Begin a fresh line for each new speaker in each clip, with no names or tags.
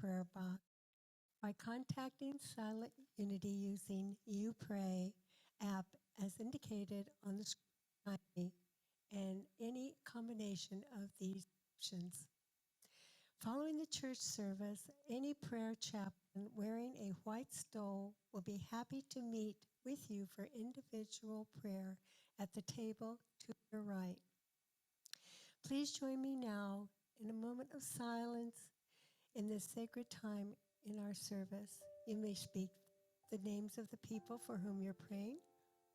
prayer box by contacting Silent Unity using YouPray app as indicated on the screen and any combination of these options. Following the church service, any prayer chaplain wearing a white stole will be happy to meet with you for individual prayer at the table to your right. Please join me now in a moment of silence in this sacred time in our service. You may speak the names of the people for whom you're praying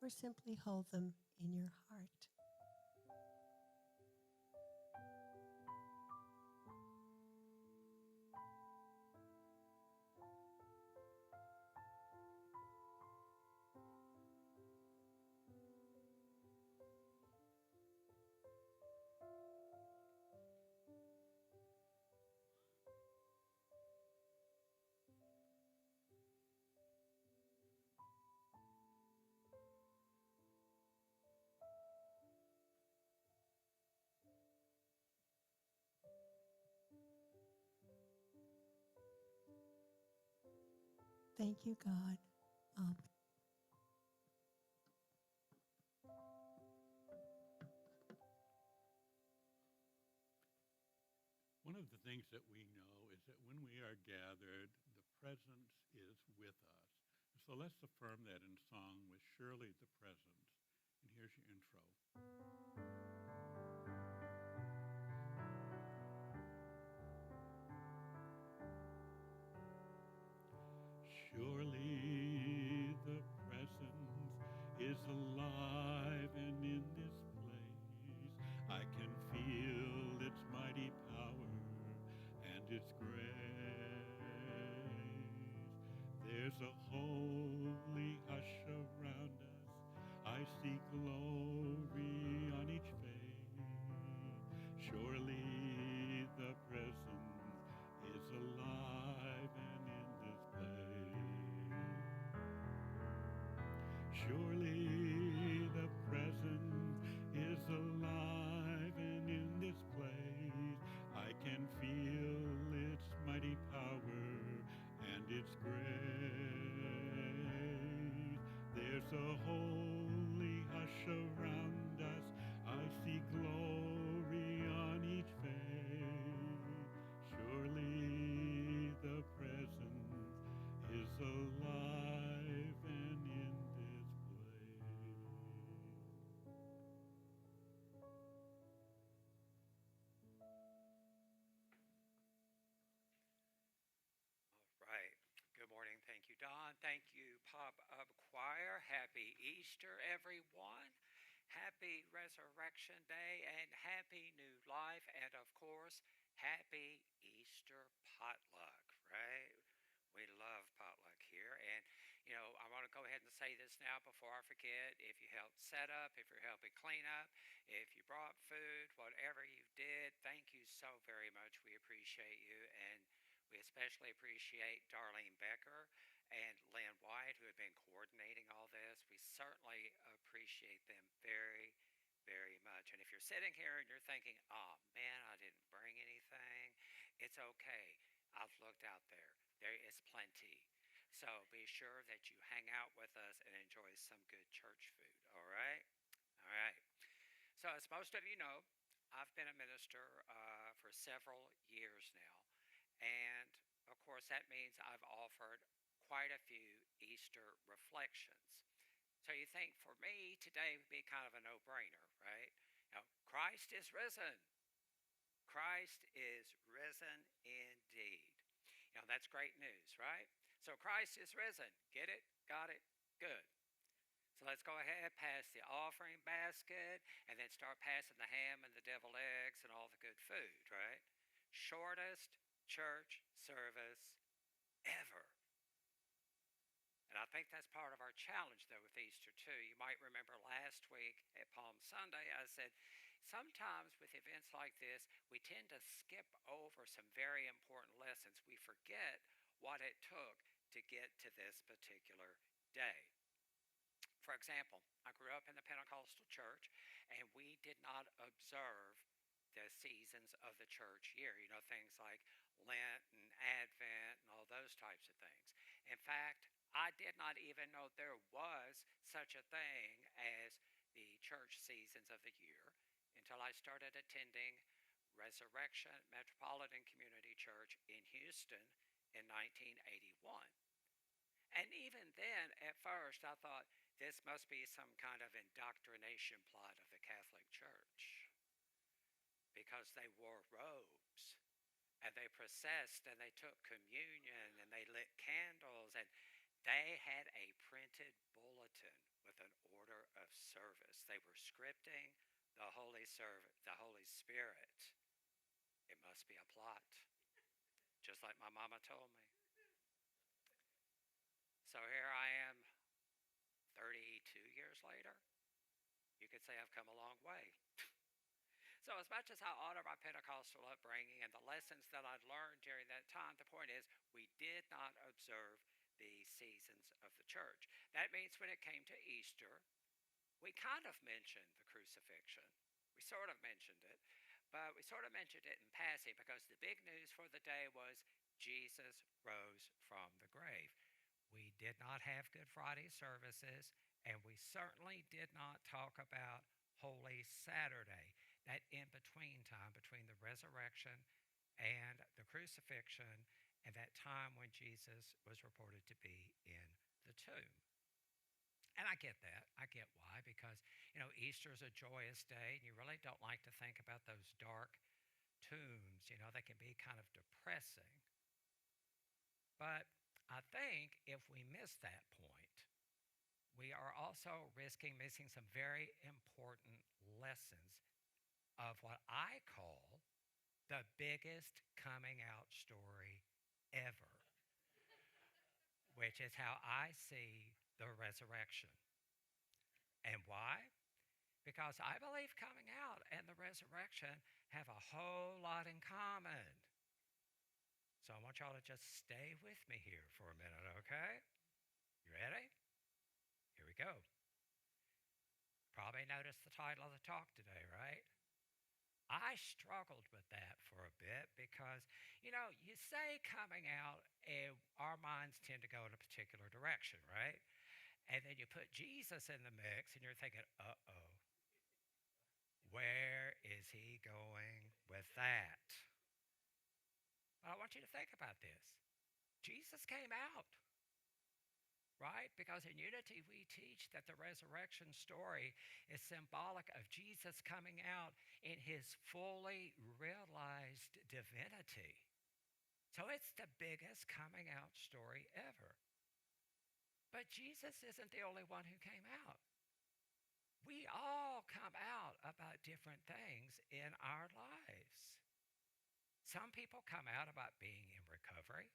or simply hold them in your heart. Thank you, God. Amen.
One of the things that we know is that when we are gathered, the presence is with us. So let's affirm that in song with Surely the Presence. And here's your intro. Surely the presence is alive and in this place I can feel its mighty power and its grace. There's a holy hush around us. I see glory on each face. Surely the presence is alive and in this place. Surely the presence is alive and in this place I can feel its mighty power and its grace. There's a holy hush around us. I see glory on each face. Surely the presence is alive and in this place.
All right. Good morning. Thank you, Don. Thank you, Pop-Up Choir. Happy Easter, everyone. Happy Resurrection Day and Happy New Life. And of course, Happy Easter Potluck, right? We love potluck here. And, I want to go ahead and say this now before I forget. If you helped set up, if you're helping clean up, if you brought food, whatever you did, thank you so very much. We appreciate you. And we especially appreciate Darlene Becker and Lynn White, who have been coordinating all this. We certainly appreciate them very, very much. And if you're sitting here and you're thinking, oh man, I didn't bring anything, it's okay. I've looked out there. There is plenty. So be sure that you hang out with us and enjoy some good church food. All right? All right. So as most of you know, I've been a minister for several years now. And of course, that means I've offered quite a few Easter reflections. So you think for me, today would be kind of a no-brainer, right? Christ is risen. Christ is risen indeed. That's great news, right? So Christ is risen. Get it? Got it? Good. So let's go ahead, pass the offering basket, and then start passing the ham and the deviled eggs and all the good food, right? Shortest church service ever. And I think that's part of our challenge, though, with Easter, too. You might remember last week at Palm Sunday, I said, sometimes with events like this, we tend to skip over some very important lessons. We forget what it took to get to this particular day. For example, I grew up in the Pentecostal church, and we did not observe the seasons of the church year. Things like Lent and Advent fact, I did not even know there was such a thing as the church seasons of the year until I started attending Resurrection Metropolitan Community Church in Houston in 1981. And even then, at first, I thought this must be some kind of indoctrination plot of the Catholic Church because they wore robes and they processed and they took communion and they lit candles and they had a printed bulletin with an order of service. They were scripting the Holy Spirit. It must be a plot, just like my mama told me. So here I am 32 years later. You could say I've come a long way. So, as much as I honor my Pentecostal upbringing and the lessons that I'd learned during that time, the point is we did not observe the seasons of the church. That means when it came to Easter, we kind of mentioned the crucifixion. We sort of mentioned it, but we sort of mentioned it in passing because the big news for the day was Jesus rose from the grave. We did not have Good Friday services, and we certainly did not talk about Holy Saturday, that in between time between the resurrection and the crucifixion and that time when Jesus was reported to be in the tomb. And I get that. I get why, because, Easter is a joyous day, and you really don't like to think about those dark tombs. They can be kind of depressing. But I think if we miss that point, we are also risking missing some very important lessons of what I call the biggest coming out story ever, which is how I see the resurrection. And why? Because I believe coming out and the resurrection have a whole lot in common. So I want y'all to just stay with me here for a minute, okay? You ready? Here we go. Probably noticed the title of the talk today, right? I struggled with that for a bit because, you say coming out, and our minds tend to go in a particular direction, right? And then you put Jesus in the mix, and you're thinking, uh-oh, where is he going with that? But I want you to think about this. Jesus came out, right? Because in Unity, we teach that the resurrection story is symbolic of Jesus coming out in his fully realized divinity. So it's the biggest coming out story ever. But Jesus isn't the only one who came out. We all come out about different things in our lives. Some people come out about being in recovery.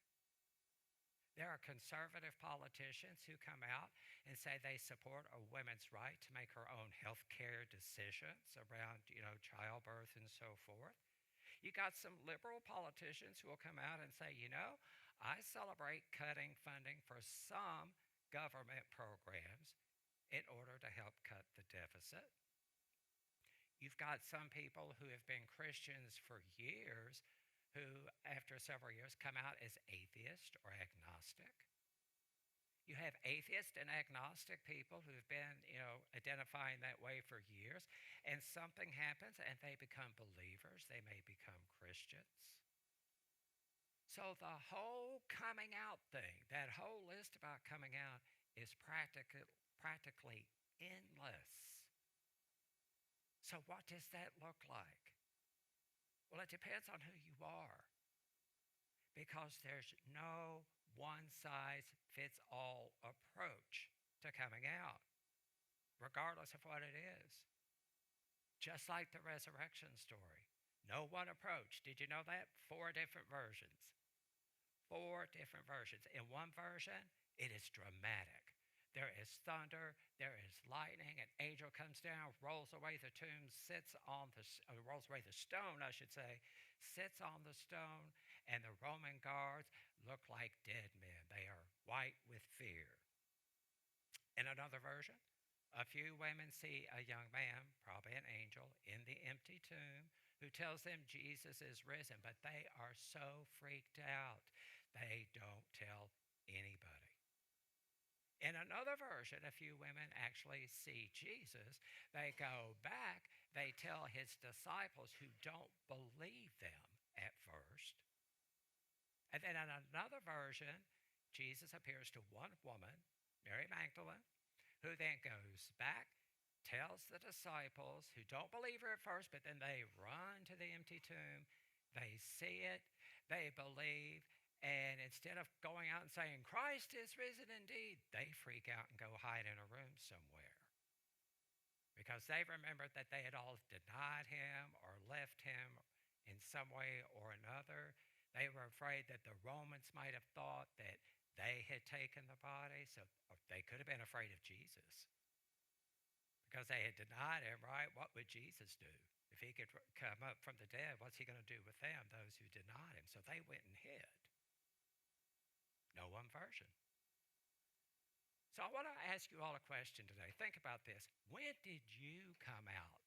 There are conservative politicians who come out and say they support a woman's right to make her own health care decisions around, childbirth and so forth. You got some liberal politicians who will come out and say, I celebrate cutting funding for some government programs in order to help cut the deficit. You've got some people who have been Christians for years who, after several years, come out as atheist or agnostic. You have atheist and agnostic people who have been, identifying that way for years, and something happens and they become believers. They may become Christians. So the whole coming out thing, that whole list about coming out, is practically endless. So what does that look like? Well, it depends on who you are, because there's no one-size-fits-all approach to coming out, regardless of what it is. Just like the resurrection story. No one approach. Did you know that? 4 different versions. 4 different versions. In one version, it is dramatic. There is thunder, there is lightning, an angel comes down, rolls away the tomb, rolls away the stone, I should say, sits on the stone, and the Roman guards look like dead men. They are white with fear. In another version, a few women see a young man, probably an angel, in the empty tomb who tells them Jesus is risen, but they are so freaked out, they don't tell anybody. In another version, a few women actually see Jesus. They go back, they tell his disciples who don't believe them at first. And then in another version, Jesus appears to one woman, Mary Magdalene, who then goes back, tells the disciples who don't believe her at first, but then they run to the empty tomb. They see it, they believe, and instead of going out and saying, Christ is risen indeed, they freak out and go hide in a room somewhere. Because they remembered that they had all denied him or left him in some way or another. They were afraid that the Romans might have thought that they had taken the body, so they could have been afraid of Jesus. Because they had denied him, right? What would Jesus do? If he could come up from the dead, what's he going to do with them, those who denied him? So they went and hid. No one version. So I want to ask you all a question today. Think about this. When did you come out?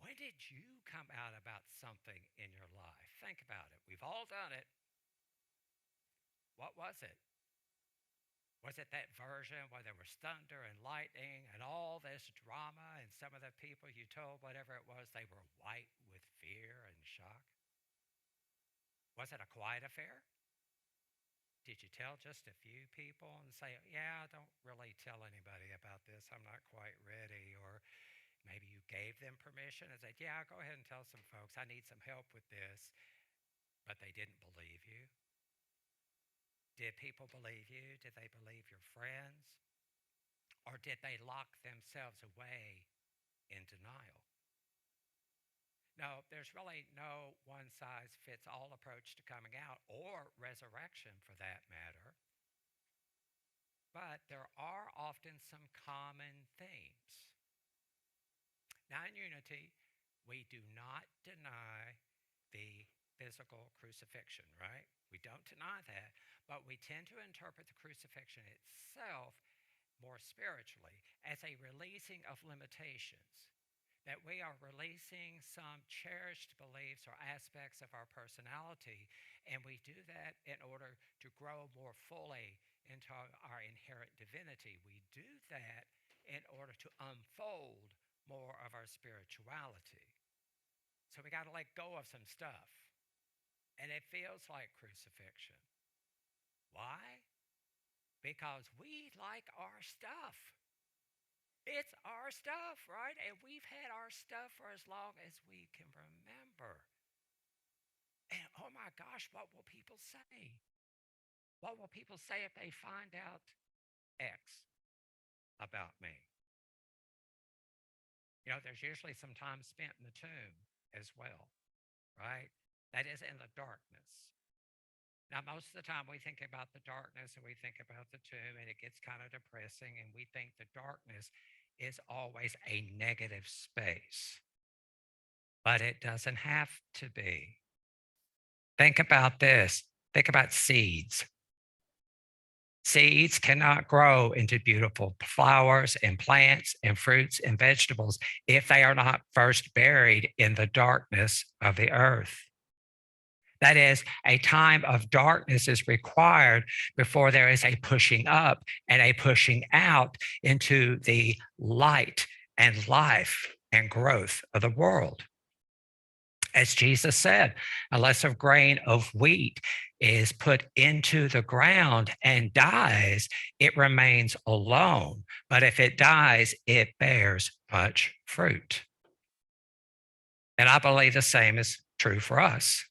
When did you come out about something in your life? Think about it. We've all done it. What was it? Was it that version where there was thunder and lightning and all this drama, and some of the people you told, whatever it was, they were white with fear and shock? Was it a quiet affair? Did you tell just a few people and say, yeah, don't really tell anybody about this, I'm not quite ready? Or maybe you gave them permission and said, yeah, go ahead and tell some folks, I need some help with this, but they didn't believe you. Did people believe you? Did they believe your friends? Or did they lock themselves away in denial? No, there's really no one-size-fits-all approach to coming out or resurrection for that matter. But there are often some common themes. Now, in Unity, we do not deny the physical crucifixion, right? We don't deny that, but we tend to interpret the crucifixion itself more spiritually as a releasing of limitations, that we are releasing some cherished beliefs or aspects of our personality, and we do that in order to grow more fully into our inherent divinity. We do that in order to unfold more of our spirituality. So we got to let go of some stuff. And it feels like crucifixion. Why? Because we like our stuff. It's our stuff, right? And we've had our stuff for as long as we can remember. And oh my gosh, what will people say? What will people say if they find out X about me? You know, there's usually some time spent in the tomb as well, right? That is in the darkness. Now, most of the time we think about the darkness and we think about the tomb, and it gets kind of depressing, and we think the darkness is always a negative space. But it doesn't have to be. Think about this. Think about seeds. Seeds cannot grow into beautiful flowers and plants and fruits and vegetables if they are not first buried in the darkness of the earth. That is, a time of darkness is required before there is a pushing up and a pushing out into the light and life and growth of the world. As Jesus said, unless a grain of wheat is put into the ground and dies, it remains alone. But if it dies, it bears much fruit. And I believe the same is true for us.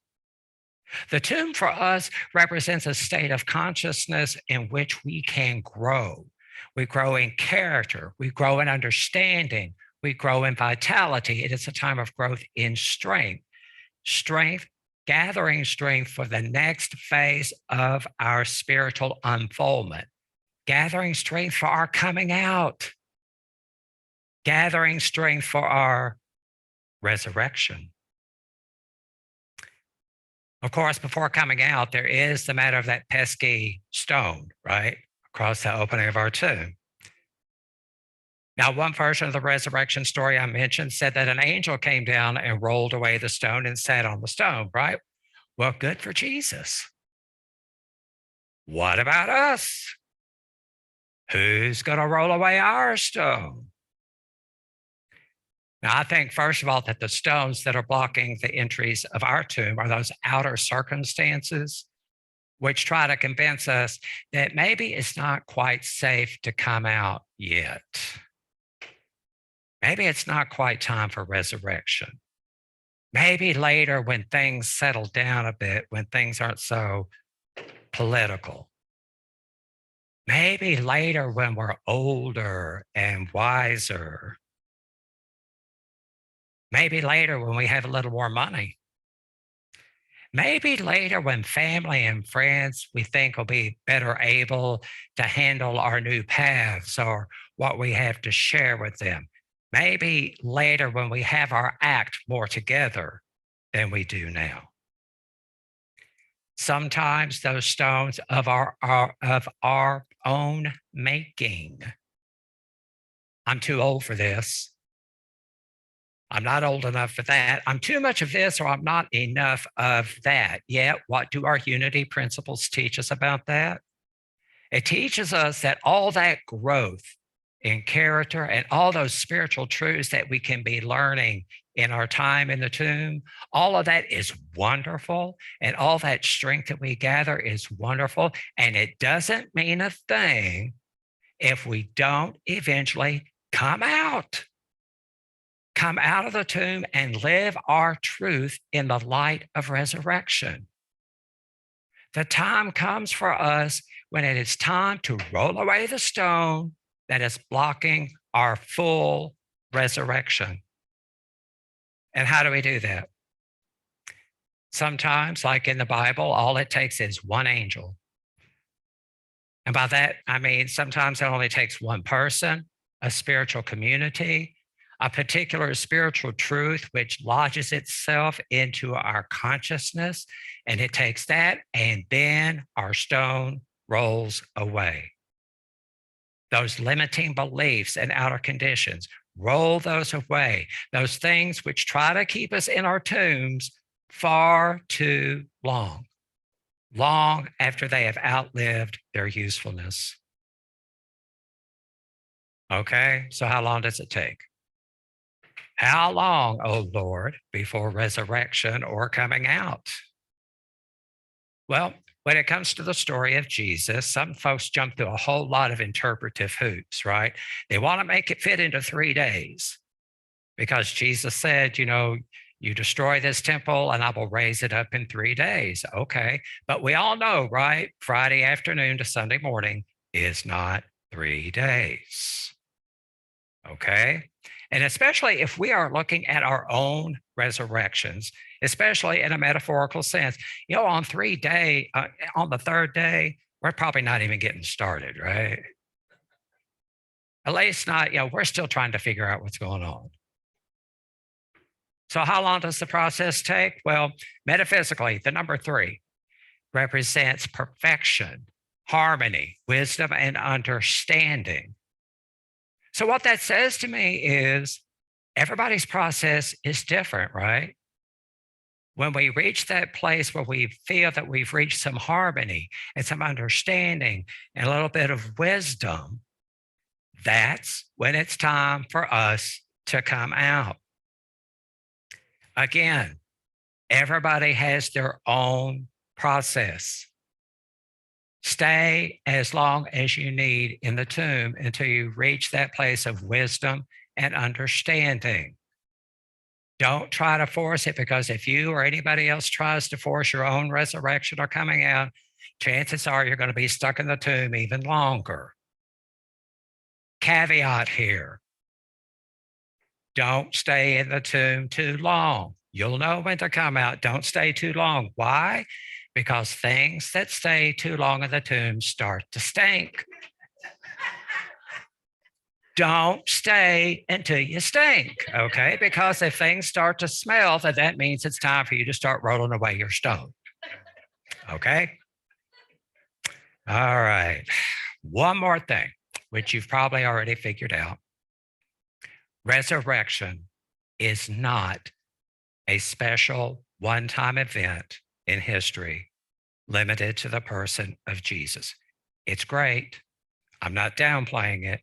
The tomb for us represents a state of consciousness in which we can grow. We grow in character, we grow in understanding, we grow in vitality. It is a time of growth in strength. Strength, gathering strength for the next phase of our spiritual unfoldment, gathering strength for our coming out, gathering strength for our resurrection. Of course, before coming out, there is the matter of that pesky stone, right, across the opening of our tomb. Now, one version of the resurrection story I mentioned said that an angel came down and rolled away the stone and sat on the stone, right? Well, good for Jesus. What about us? Who's going to roll away our stone? Now, I think, first of all, that the stones that are blocking the entries of our tomb are those outer circumstances which try to convince us that maybe it's not quite safe to come out yet. Maybe it's not quite time for resurrection. Maybe later when things settle down a bit, when things aren't so political. Maybe later when we're older and wiser. Maybe later when we have a little more money. Maybe later when family and friends we think will be better able to handle our new paths or what we have to share with them. Maybe later when we have our act more together than we do now. Sometimes those stones of our own making. I'm too old for this. I'm not old enough for that. I'm too much of this, or I'm not enough of that. Yet, what do our unity principles teach us about that? It teaches us that all that growth in character and all those spiritual truths that we can be learning in our time in the tomb, all of that is wonderful. And all that strength that we gather is wonderful. And it doesn't mean a thing if we don't eventually come out of the tomb and live our truth in the light of resurrection. The time comes for us when it is time to roll away the stone that is blocking our full resurrection. And how do we do that? Sometimes, like in the Bible, all it takes is one angel. And by that, I mean, sometimes it only takes one person, a spiritual community, a particular spiritual truth which lodges itself into our consciousness, and it takes that, and then our stone rolls away. Those limiting beliefs and outer conditions, roll those away. Those things which try to keep us in our tombs far too long after they have outlived their usefulness. Okay, so how long does it take? How long, oh Lord, before resurrection or coming out? Well, when it comes to the story of Jesus, some folks jump through a whole lot of interpretive hoops, right? They want to make it fit into 3 days because Jesus said, you destroy this temple and I will raise it up in 3 days. Okay. But we all know, right? Friday afternoon to Sunday morning is not 3 days. Okay. And especially if we are looking at our own resurrections, especially in a metaphorical sense, on the third day, we're probably not even getting started, right? At least not, we're still trying to figure out what's going on. So how long does the process take? Well, metaphysically, the number 3 represents perfection, harmony, wisdom, and understanding. So what that says to me is everybody's process is different, right? When we reach that place where we feel that we've reached some harmony and some understanding and a little bit of wisdom, that's when it's time for us to come out. Again, everybody has their own process. Stay as long as you need in the tomb until you reach that place of wisdom and understanding. Don't try to force it, because if you or anybody else tries to force your own resurrection or coming out, chances are you're going to be stuck in the tomb even longer. Caveat here. Don't stay in the tomb too long. You'll know when to come out. Don't stay too long. Why? Because things that stay too long in the tomb start to stink. Don't stay until you stink, okay? Because if things start to smell, then that means it's time for you to start rolling away your stone, okay? All right. One more thing, which you've probably already figured out. Resurrection is not a special one-time event in history limited to the person of Jesus. It's great. I'm not downplaying it.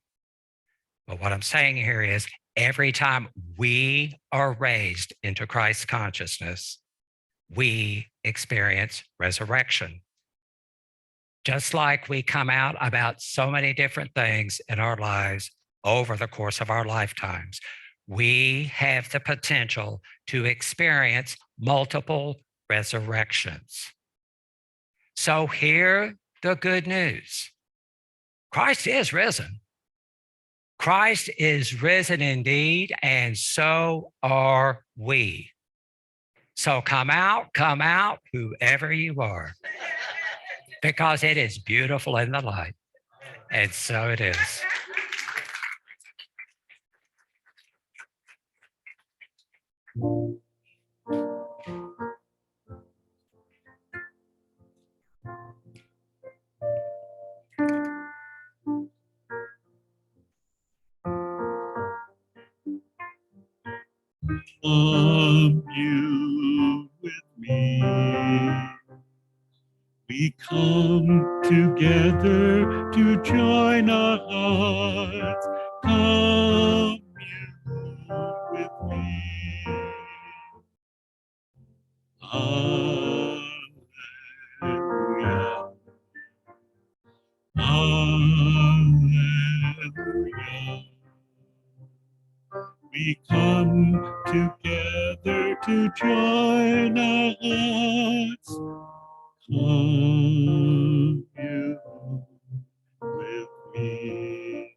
But what I'm saying here is every time we are raised into Christ's consciousness, we experience resurrection. Just like we come out about so many different things in our lives over the course of our lifetimes, we have the potential to experience multiple resurrections. So hear the good news. Christ is risen. Christ is risen indeed, and so are we. So come out, whoever you are, because it is beautiful in the light. And so it is.
Commune with me. We come together to join our hearts. Commune with me. Hallelujah. Hallelujah. We come together to join our hearts. Commune with me.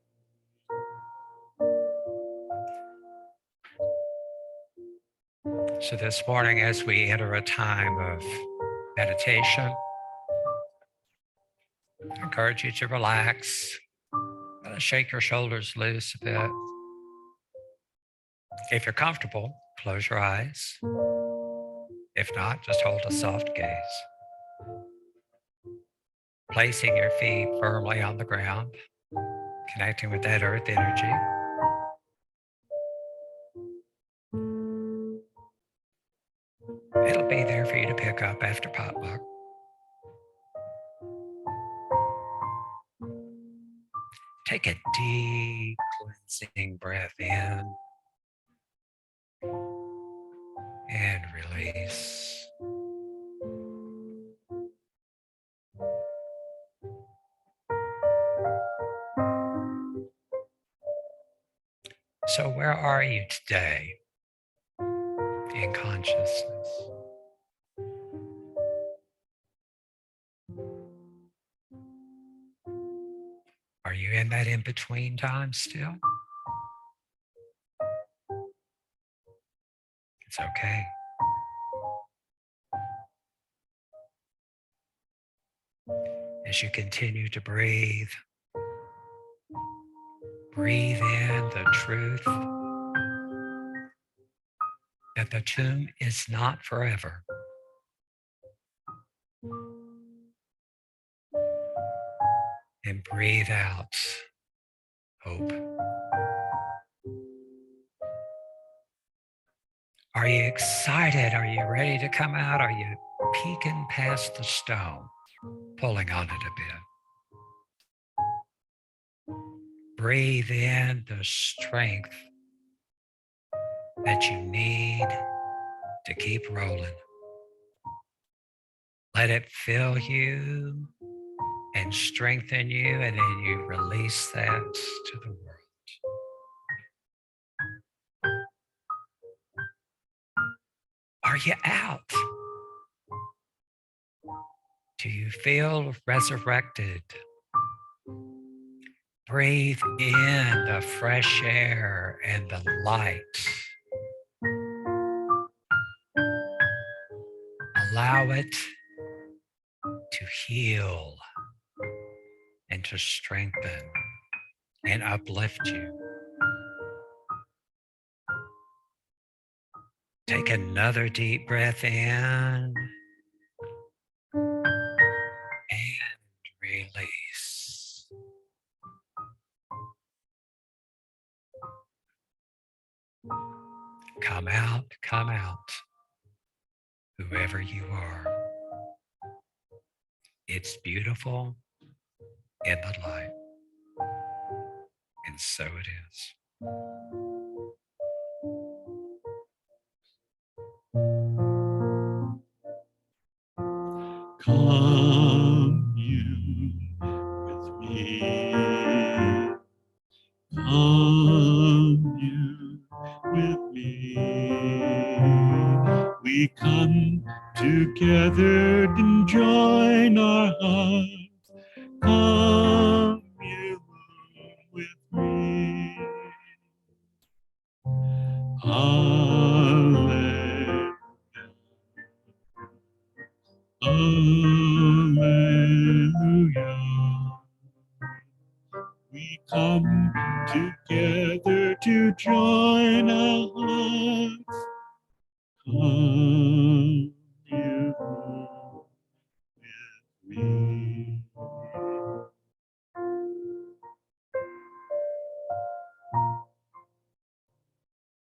So this morning, as we enter a time of meditation, I encourage you to relax, shake your shoulders loose a bit. If you're comfortable, close your eyes. If not, just hold a soft gaze. Placing your feet firmly on the ground, connecting with that earth energy. It'll be there for you to pick up after potluck. Take a deep cleansing breath in and release. So where are you today in consciousness? Are you in that in-between time still? It's okay. As you continue to breathe, breathe in the truth that the tomb is not forever. And breathe out hope. Are you excited? Are you ready to come out? Are you peeking past the stone, pulling on it a bit? Breathe in the strength that you need to keep rolling. Let it fill you and strengthen you, and then you release that to the world. Are you out? Do you feel resurrected? Breathe in the fresh air and the light. Allow it to heal and to strengthen and uplift you. Take another deep breath in and release. Come out, whoever you are. It's beautiful in the light.
so it is.
Commune with me. Commune with me. We come together and join our hearts. Commune with me. Alleluia. Alleluia. We come together to join our hearts.